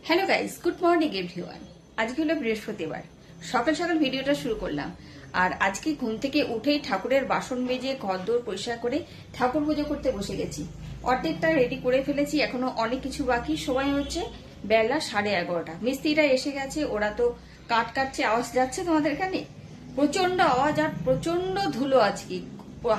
Hello guys, good morning everyone. আজকে হলো বৃহস্পতিবার, সকাল সকাল ভিডিওটা শুরু করলাম। আর আজকে ঘুম থেকে উঠেই ঠাকুরের বাসন মেজে ঘরদোর পরিষ্কার করে ঠাকুর পুজো করতে বসে গেছি। অর্ধেকটা রেডি করে ফেলেছি, এখনো অনেক কিছু বাকি। সময় হচ্ছে বেলা 11:30। মিস্ত্রিরা এসে গেছে, ওরা তো কাট কাটছে, আওয়াজ যাচ্ছে তোমাদের এখানে? প্রচন্ড আওয়াজ আর প্রচন্ড ধুলো। আজকে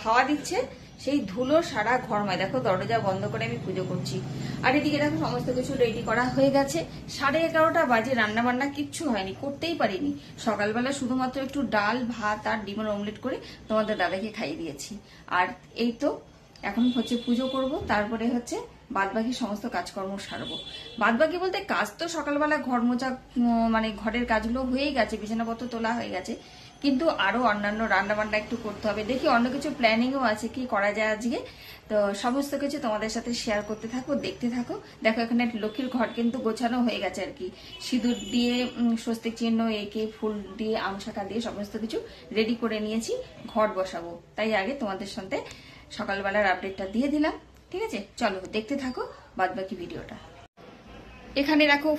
হাওয়া দিচ্ছে, সেই ধুলো সারা ঘরময়। দেখো দরজা বন্ধ করে আমি পুজো করছি। আর এদিকে দেখো সমস্ত কিছু রেডি করা হয়ে গেছে। 11:30 বাজে, রান্না বান্না কিচ্ছু হয়নি, করতেই পারিনি। সকালবেলা শুধুমাত্র একটু ডাল ভাত আর ডিমের অমলেট করে তোমাদের দাদাকে খাইয়ে দিয়েছি। আর এই তো এখন হচ্ছে পুজো করব, তারপরে হচ্ছে বাদবাকি সমস্ত কাজকর্ম সারবো। বাদবাকি বলতে কাজ তো সকালবেলা ঘর মোছা, মানে ঘরের কাজগুলো হয়েই গেছে, বিছানাপত্র তোলা হয়ে গেছে, কিন্তু আরো অন্যান্য রান্না বান্না একটু করতে হবে। দেখি অন্য কিছু প্ল্যানিংও আছে, কি করা যায় আজকে। তো সমস্ত কিছু তোমাদের সাথে শেয়ার করতে থাকো, দেখতে থাকো। দেখো এখানে লক্ষ্মীর ঘর কিন্তু গোছানো হয়ে গেছে আর কি। সিঁদুর দিয়ে, স্বস্তিক চিহ্ন এঁকে, ফুল দিয়ে, আম শাখা দিয়ে সমস্ত কিছু রেডি করে নিয়েছি। ঘর বসাবো, তাই আগে তোমাদের সাথে সকালবেলার আপডেটটা দিয়ে দিলাম। ঠিক আছে, চলো দেখতে থাকো বাদবাকি ভিডিওটা। এখানে দেখো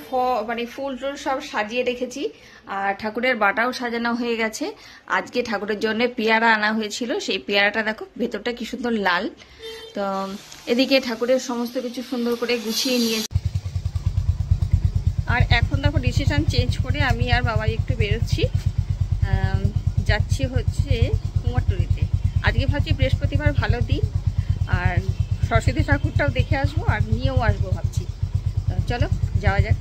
মানে ফুল টুল সব সাজিয়ে রেখেছি, আর ঠাকুরের বাটাও সাজানো হয়ে গেছে। আজকে ঠাকুরের জন্য পেয়ারা আনা হয়েছিল, সেই পেয়ারাটা দেখো ভেতরটা কি সুন্দর লাল। তো এদিকে ঠাকুরের সমস্ত কিছু সুন্দর করে গুছিয়ে নিয়েছি। আর এখন দেখো ডিসিশন চেঞ্জ করে আমি আর বাবা একটু বেরোচ্ছি, যাচ্ছি হচ্ছে কুমারটুলিতে। আজকে ভাবছি বৃহস্পতিবার ভালো দিন, আর সরস্বতী ঠাকুরটাও দেখে আসবো আর নিয়েও আসবো ভাবছি। চলো যাওয়া যাক।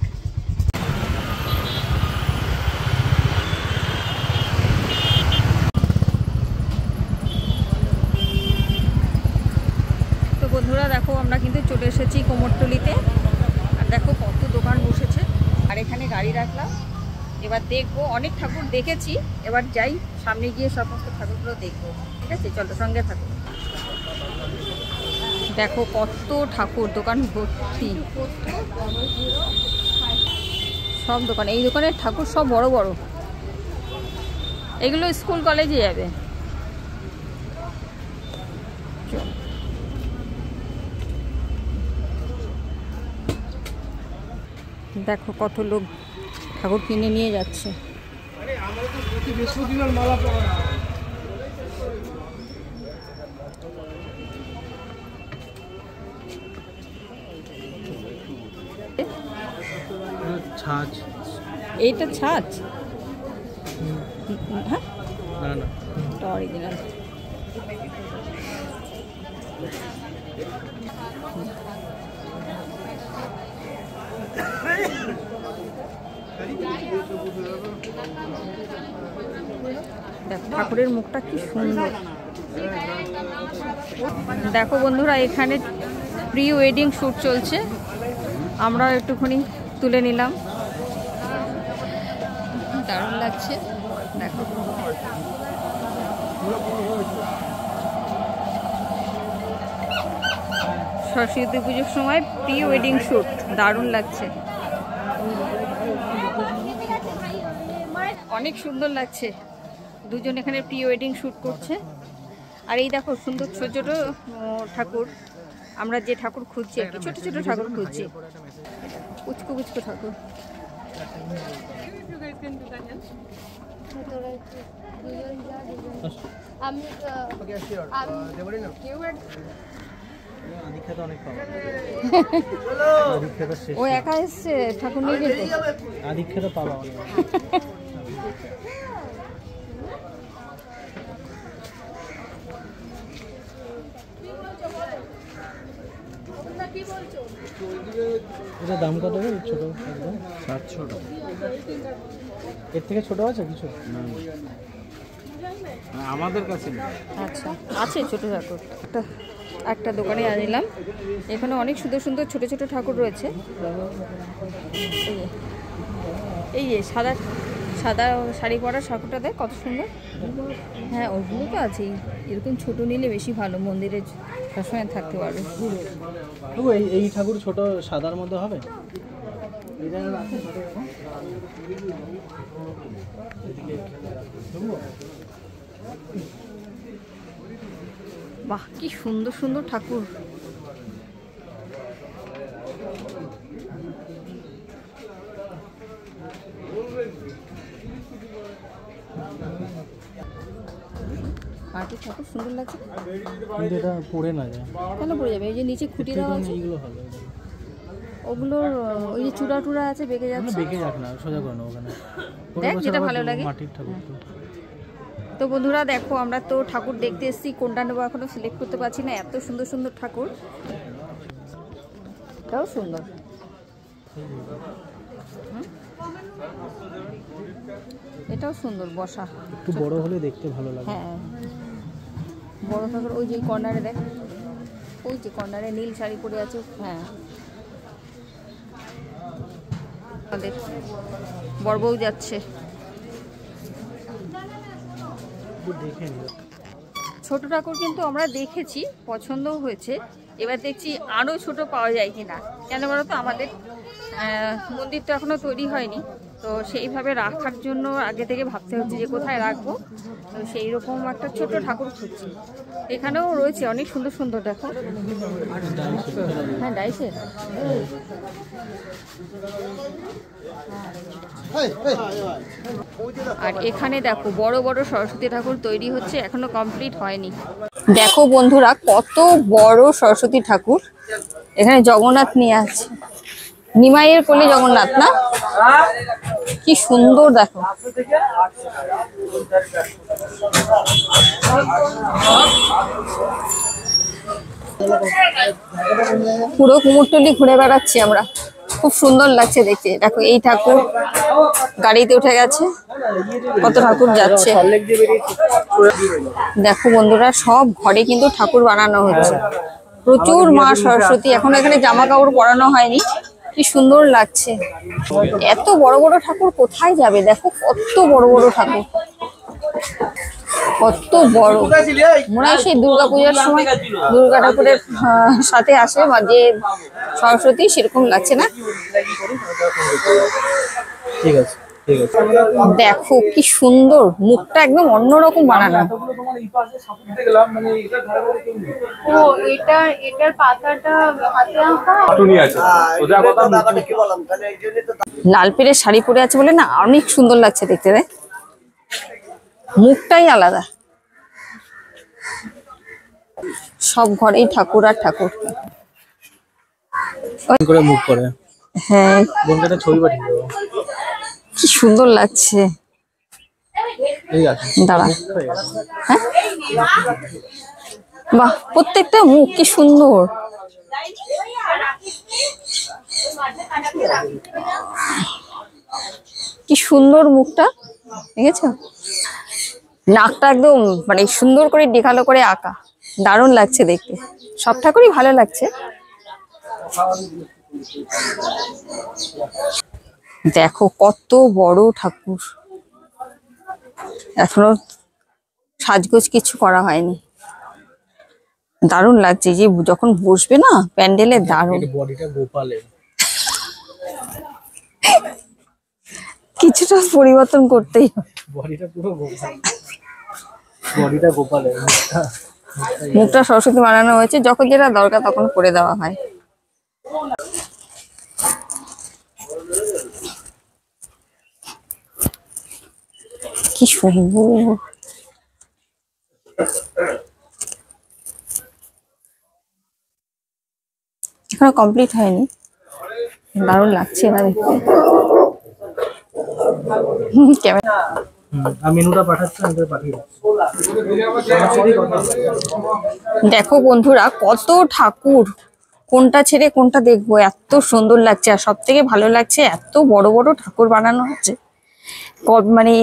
তো বন্ধুরা দেখো আমরা কিন্তু চলে এসেছি কুমোরটুলিতে। আর দেখো কত দোকান বসেছে, আর এখানে গাড়ি রাখলাম। এবার দেখবো, অনেক ঠাকুর দেখেছি, এবার যাই সামনে গিয়ে সমস্ত ঠাকুরগুলো দেখবো। ঠিক আছে, চলো সঙ্গে থাকো। দেখো কত ঠাকুর, দোকান ভর্তি, সব দোকান। এই দোকানের ঠাকুর সব বড় বড়, এগুলো স্কুল কলেজে যাবে। দেখো কত লোক ঠাকুর কিনে নিয়ে যাচ্ছে। ছাঁচ, এইটা ছাঁচ? হ্যাঁ না না, এটা অরিজিনাল। দেখো ঠাকুরের মুখটা কি সুন্দর। দেখো বন্ধুরা এখানে প্রি ওয়েডিং শ্যুট চলছে, আমরা একটুখানি তুলে নিলাম, দারুণ লাগছে। দেখো সরস্বতী পুজোর সময় প্রি ওয়েডিং শ্যুট, দারুণ লাগছে, অনেক সুন্দর লাগছে। দুজন এখানে প্রি ওয়েডিং শ্যুট করছে। আর এই দেখো সুন্দর ছোট ছোট ঠাকুর, আমরা যে ঠাকুর খুঁজছি আর কি, ছোট ছোট ঠাকুর খুঁজছি, পুচকু পুচকু ঠাকুর। ও একা এসছে ঠাকুর নিয়ে যেতে, আদিক্ষেতা পাবা। এটা দাম কত? ছোট একদম 700 টাকা। এর থেকে ছোট আছে কিছু? আমাদের কাছে আচ্ছা আছে ছোট ঠাকুর। একটা দোকানে আনিলাম, এখানে অনেক সুন্দর সুন্দর ছোট ছোট ঠাকুর রয়েছে। এই যে সাদা সাদা শাড়ি পরা ঠাকুরটা দেখ কত সুন্দর। হ্যাঁ ওইগুলো তো আছেই, এরকম ছোট নিলে বেশি ভালো, মন্দিরে সবসময় থাকতে পারবে। এই ঠাকুর ছোট সাদার মধ্যে হবে। বাহ কি সুন্দর সুন্দর ঠাকুর। ঠাকুর সুন্দর লাগছে। কিন্তু এটা পড়ে না যায়। কেন পড়ে যাবে? এই যে নিচে খুঁটি দেওয়া আছে, এইগুলো হবে, ওগুলোর ওই যে চূড়া টুড়া আছে বেঁকে যাচ্ছে। বেঁকে যাক না, সোজা করে নাও ওখানে। দেখ যেটা ভালো লাগে। মাটির ঠাকুর তো। তো বন্ধুরা দেখো, আমরা তো ঠাকুর দেখতে এসেছি, কোনটা নেবো এখনো সিলেক্ট করতে পারছি না, এত সুন্দর সুন্দর ঠাকুর। এটাও সুন্দর। এটাও সুন্দর বসা, একটু বড় হলে দেখতে ভালো লাগে। হ্যাঁ বড় ঠাকুর। ওই যে কর্নারে দেখ, ওই যে কর্নারে নীল শাড়ি পরে আছে। হ্যাঁ আমাদের বড় বউ যাচ্ছে। ছোট ঠাকুর কিন্তু আমরা দেখেছি, পছন্দও হয়েছে। এবার দেখছি আরও ছোট পাওয়া যায় কিনা। কেন বলো তো, আমাদের মন্দির তো এখনো তৈরি হয়নি, তো সেইভাবে রাখার জন্য আগে থেকে ভাবতে হচ্ছে যে কোথায় রাখবো। তো সেই রকম একটা ছোট ঠাকুর খুঁজছি। এখানেও রয়েছে অনেক সুন্দর সুন্দর, দেখো। হ্যাঁ ডাইসের। আর এখানে দেখো বড় বড় সরস্বতী ঠাকুর তৈরি হচ্ছে, এখনো কমপ্লিট হয়নি। দেখো বন্ধুরা, কত বড় সরস্বতী ঠাকুর। এখানে জগন্নাথ নিয়ে আছে, নিমাইয়ের কোলে জগন্নাথ না, কি সুন্দর দেখো। পুরো কুমোরটুলি ঘুরে বেড়াচ্ছি আমরা, খুব সুন্দর লাগছে দেখতে। দেখো এই ঠাকুর গাড়িতে উঠে গেছে, কত ঠাকুর যাচ্ছে। দেখো বন্ধুরা, সব ঘরে কিন্তু ঠাকুর বানানো হচ্ছে, প্রচুর মা সরস্বতী। এখন এখানে জামা কাপড় পরানো হয়নি, কি সুন্দর লাগছে। এত বড় বড় ঠাকুর কোথায় যাবে? দেখো কত বড় বড় ঠাকুর, কত বড়। মনে হয় সেই দুর্গাপূজার সময় দুর্গা ঠাকুরের সাথে আসে যে সরস্বতী, সেরকম লাগছে না? ঠিক আছে, ঠিক আছে। দেখো কি সুন্দর, মুখটা একদম অন্যরকম বানানো। ও এটা, এটার পাতাটা হাতে আঁকা। লাল পেড়ে শাড়ি পরে আছে বলে না, অনেক সুন্দর লাগছে দেখতে। দেখ মুখটাই আলাদা। সব ঘরেই ঠাকুর আর ঠাকুর করে মুখ করে। হ্যাঁ বন্ধুটা ছবি পাঠিয়ে দেবো, কি সুন্দর লাগছে। ঠিক আছে দাঁড়া, হ্যাঁ বাহ, প্রত্যেকটা মুখ কি সুন্দর। কি সুন্দর মুখটা, দেখেছো? নাকটা একদম মানে সুন্দর করে দেখালো করে আঁকা, দারুণ লাগছে দেখতে। সব ঠাকুরই ভালো লাগছে। দেখো কত বড় ঠাকুর, এখনো সাজগোজ কিছু করা হয়নি। দারুণ লাগছে, যে যখন বসবে না প্যান্ডেলে, দারুণ। বডিটা গোপালের, কিছুটা পরিবর্তন করতেই হবে। বডিটা পুরো গোপাল, বডিটা গোপালের। মুখটা সরস্বতী বানানো হয়েছে, যখন যেটা দরকার তখন করে দেওয়া হয়। কি সুন্দর। এখনো কমপ্লিট হয়নি, দারুণ লাগছে না দেখতে। ক্যামেরা মেনুটা পাঠাচ্ছি, আমি পাঠিয়ে দেখো বন্ধুরা, কত ঠাকুর, কোনটা ছেড়ে কোনটা দেখবো, এত সুন্দর লাগছে। আর সব থেকে ভালো লাগছে, এত বড় বড় ঠাকুর বানানো হচ্ছে। মানে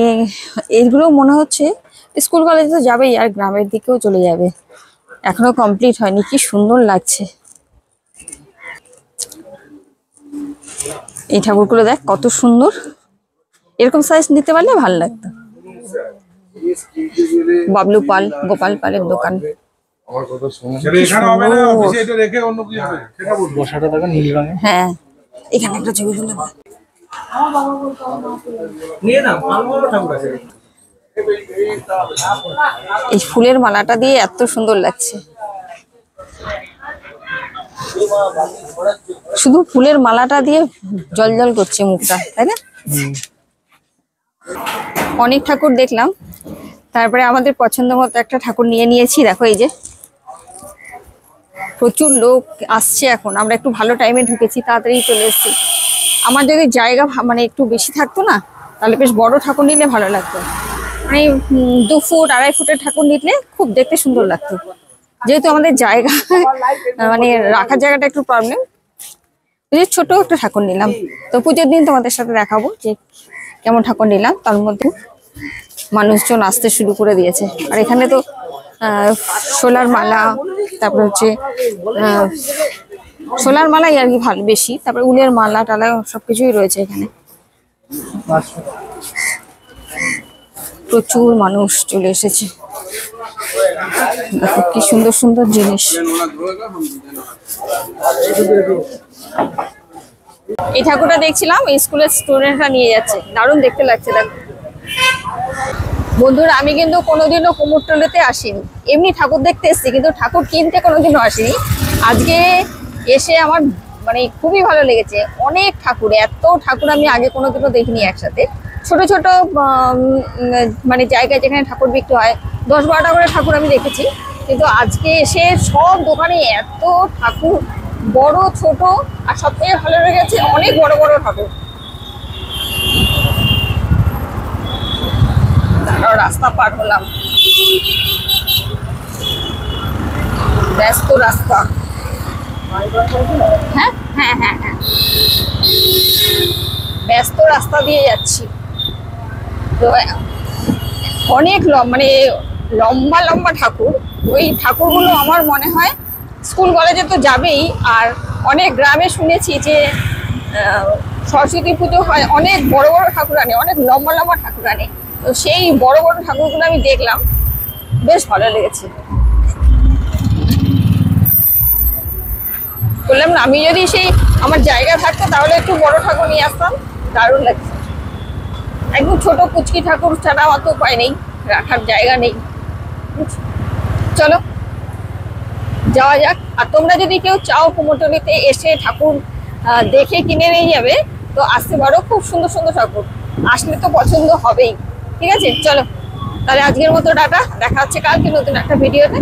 এইগুলো মনে হচ্ছে স্কুল কলেজে তো যাবেই, আর গ্রামের দিকেও চলে যাবে, এখনো কমপ্লিট হয়নি। কি সুন্দর লাগছে এই ঠাকুরগুলো, দেখ কত সুন্দর। এরকম সাইজ নিতে পারলে ভালো লাগতো। বাবলু পাল, গোপাল পালের দোকান। বসাটা দেখো নীল রঙের। হ্যাঁ এখানে একটা ছবি তুলে দাও। এই ফুলের মালাটা দিয়ে এত সুন্দর লাগছে, শুধু ফুলের মালাটা দিয়ে জল জল করছে মুখটা, তাই না? অনেক ঠাকুর দেখলাম, তারপরে আমাদের পছন্দ মতো একটা ঠাকুর নিয়ে নিয়েছি। দেখো এই যে প্রচুর লোক আসছে এখন, আমরা একটু ভালো টাইমে ঢুকেছি, তাড়াতাড়ি চলে এসেছি। আমার যদি জায়গা মানে একটু বেশি থাকতো না, তাহলে বেশ বড় ঠাকুর নিলে ভালো লাগতো। মানে 2 ফুট 2.5 ফুটের ঠাকুর নিলে খুব দেখতে সুন্দর লাগতো। যেহেতু আমাদের জায়গা মানে রাখার জায়গাটা একটু প্রবলেম, ছোট একটা ঠাকুর নিলাম। তো পুজোর দিন তোমাদের সাথে দেখাবো যে কেমন ঠাকুর নিলাম। তার মধ্যে মানুষজন আসতে শুরু করে দিয়েছে। আর এখানে তো সোলার মালা, তারপরে হচ্ছে সোলার মালাই আর কি ভালো বেশি, তারপরে উলের মালা টালা সবকিছুই রয়েছে এখানে। প্রচুর মানুষ চলে এসেছে। দেখো কি সুন্দর সুন্দর জিনিস। এই ঠাকুরটা দেখছিলাম স্কুলের স্টুডেন্টরা নিয়ে যাচ্ছে, দারুণ দেখতে লাগছে। দেখো বন্ধুরা, আমি কিন্তু কোনোদিনও কুমোরটুলিতে আসিনি, এমনি ঠাকুর দেখতে এসেছি, কিন্তু ঠাকুর কিনতে কোনোদিনও আসিনি। আজকে এসে আমার মানে খুবই ভালো লেগেছে। অনেক ঠাকুর, এত ঠাকুর আমি আগে কোনোদিনও দেখিনি একসাথে। ছোট ছোট মানে জায়গায় যেখানে ঠাকুর বিক্রি হয় 10-12টা করে ঠাকুর আমি দেখেছি, কিন্তু আজকে এসে সব দোকানে এত ঠাকুর, বড় ছোট, আর সবথেকে ভালো লেগেছে অনেক বড় বড় ঠাকুর। রাস্তা পার হলাম, ব্যস্ত রাস্তা। হ্যাঁ হ্যাঁ হ্যাঁ হ্যাঁ, ব্যস্ত রাস্তা দিয়ে যাচ্ছি। তো অনেক মানে লম্বা লম্বা ঠাকুর। ওই ঠাকুরগুলো আমার মনে হয় স্কুল কলেজে তো যাবেই, আর অনেক গ্রামে শুনেছি যে সরস্বতী পুজো হয়, অনেক বড় বড় ঠাকুর আনে, অনেক লম্বা লম্বা ঠাকুর আনে। তো সেই বড় বড় ঠাকুরগুলো আমি দেখলাম, বেশ ভালো লেগেছে। বললাম না, আমি যদি সেই আমার জায়গা থাকতো তাহলে একটু বড় ঠাকুর নিয়ে আসতাম, দারুণ লাগছে। একদম ছোট কুচকি ঠাকুর ছাড়া অত উপায় নেই, রাখার জায়গা নেই। চলো যাওয়া যাক। আর তোমরা যদি কেউ চাও কুমোরটুলিতে এসে ঠাকুর দেখে কিনে নিয়ে যাবে, তো আসতে পারো। খুব সুন্দর সুন্দর ঠাকুর, আসলে তো পছন্দ হবেই। ঠিক আছে, চলো তাহলে আজকের মতো টাটা, দেখা হচ্ছে কালকে নতুন একটা ভিডিওতে।